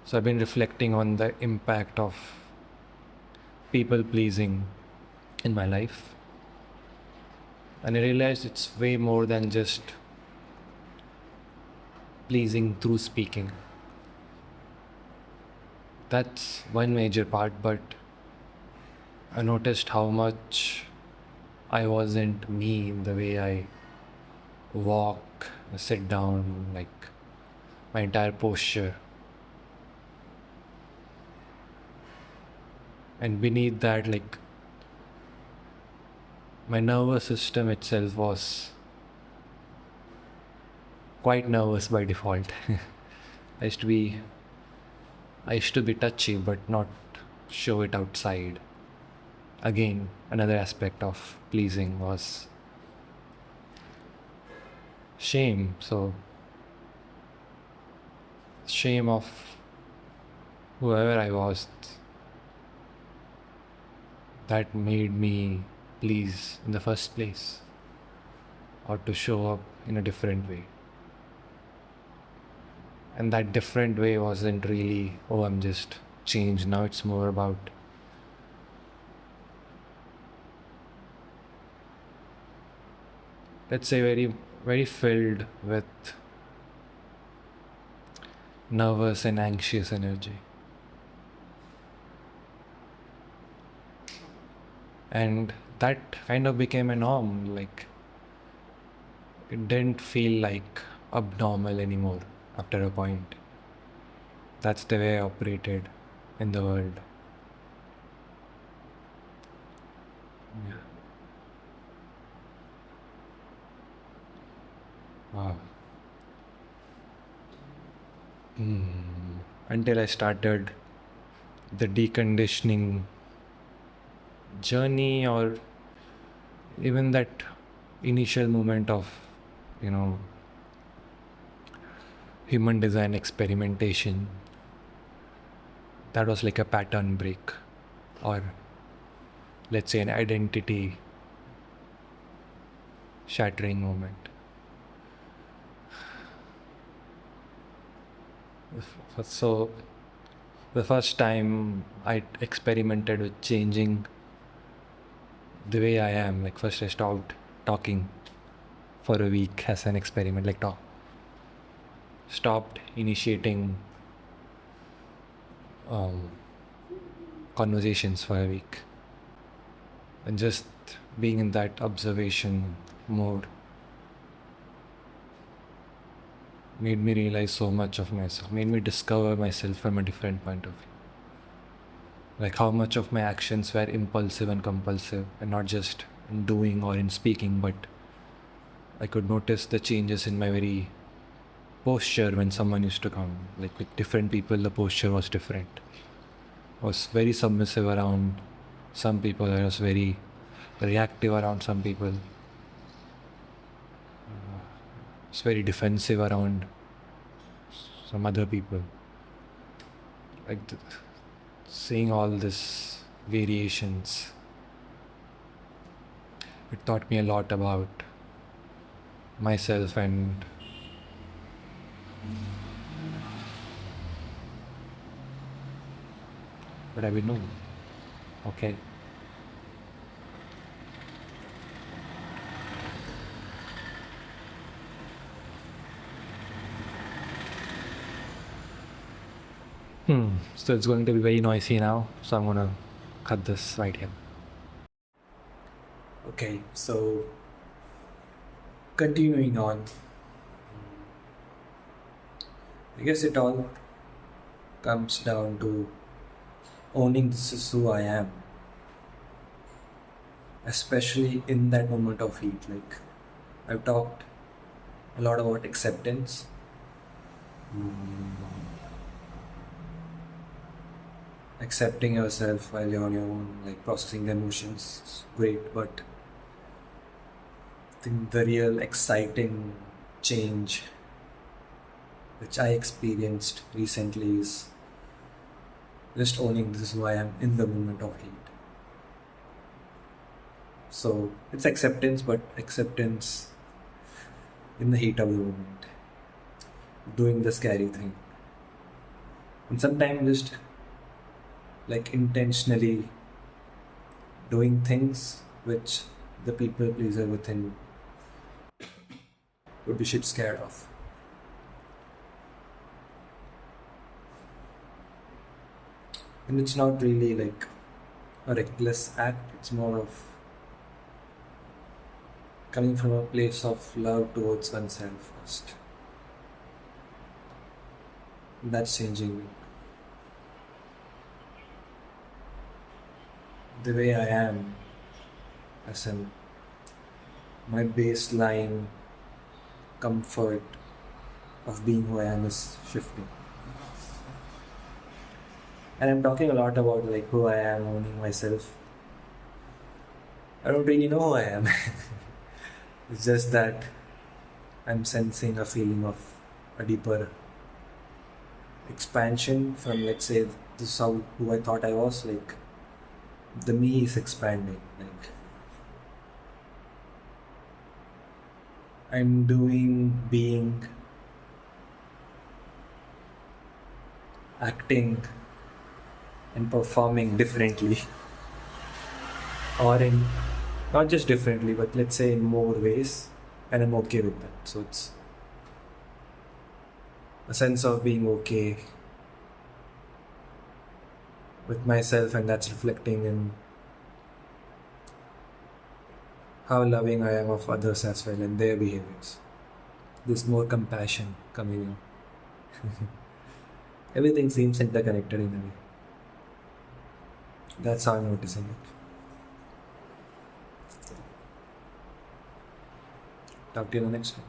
So I've been reflecting on the impact of people pleasing in my life. And I realized it's way more than just pleasing through speaking. That's one major part, but I noticed how much I wasn't me in the way I walk, sit down, like my entire posture. And beneath that, like my nervous system itself was quite nervous by default. I used to be I used to be touchy but not show it outside. Again, another aspect of pleasing was shame. So shame of whoever I was that made me please in the first place, or to show up in a different way. And that different way wasn't really, oh, I'm just changed. Now it's more about let's say very filled with nervous and anxious energy. And that kind of became a norm. Like it didn't feel like abnormal anymore after a point. That's the way I operated in the world. Yeah. Wow. Until I started the deconditioning journey, or even that initial moment of, you know, human design experimentation, that was like a pattern break, or let's say an identity shattering moment. So the first time I experimented with changing the way I am, like first I stopped talking for a week as an experiment, like stopped initiating um, conversations for a week, and just being in that observation mode made me realize so much of myself, made me discover myself from a different point of view. Like how much of my actions were impulsive and compulsive, and not just in doing or in speaking, but I could notice the changes in my very posture when someone used to come. Like with different people, the posture was different. I was very submissive around some people, I was very reactive around some people, I was very defensive around some other people. Like seeing all this variations, it taught me a lot about myself and what I've been doing. Okay. So it's going to be very noisy now, so I'm gonna cut this right here. Okay, so continuing on, I guess it all comes down to owning this is who I am, especially in that moment of heat. Like I've talked a lot about acceptance. Accepting yourself while you're on your own, like processing the emotions, is great, but I think the real exciting change which I experienced recently is just owning this is who I am in the moment of heat. So it's acceptance, but acceptance in the heat of the moment, doing the scary thing. And sometimes just like intentionally doing things which the people pleaser within would be shit scared of. And it's not really like a reckless act, it's more of coming from a place of love towards oneself first. That's changing the way I am, as in my baseline comfort of being who I am is shifting. And I'm talking a lot about like who I am, owning myself. I don't really know who I am. It's just that I'm sensing a feeling of a deeper expansion from, let's say, this is how who I thought I was. Like the me is expanding. Like I'm doing, being, acting, and performing differently, or in not just differently, but let's say in more ways, and I'm okay with that. So it's a sense of being okay with myself, and that's reflecting in how loving I am of others as well and their behaviors. There's more compassion coming in. Everything seems interconnected in a way. That's how I'm noticing it. Talk to you in the next one.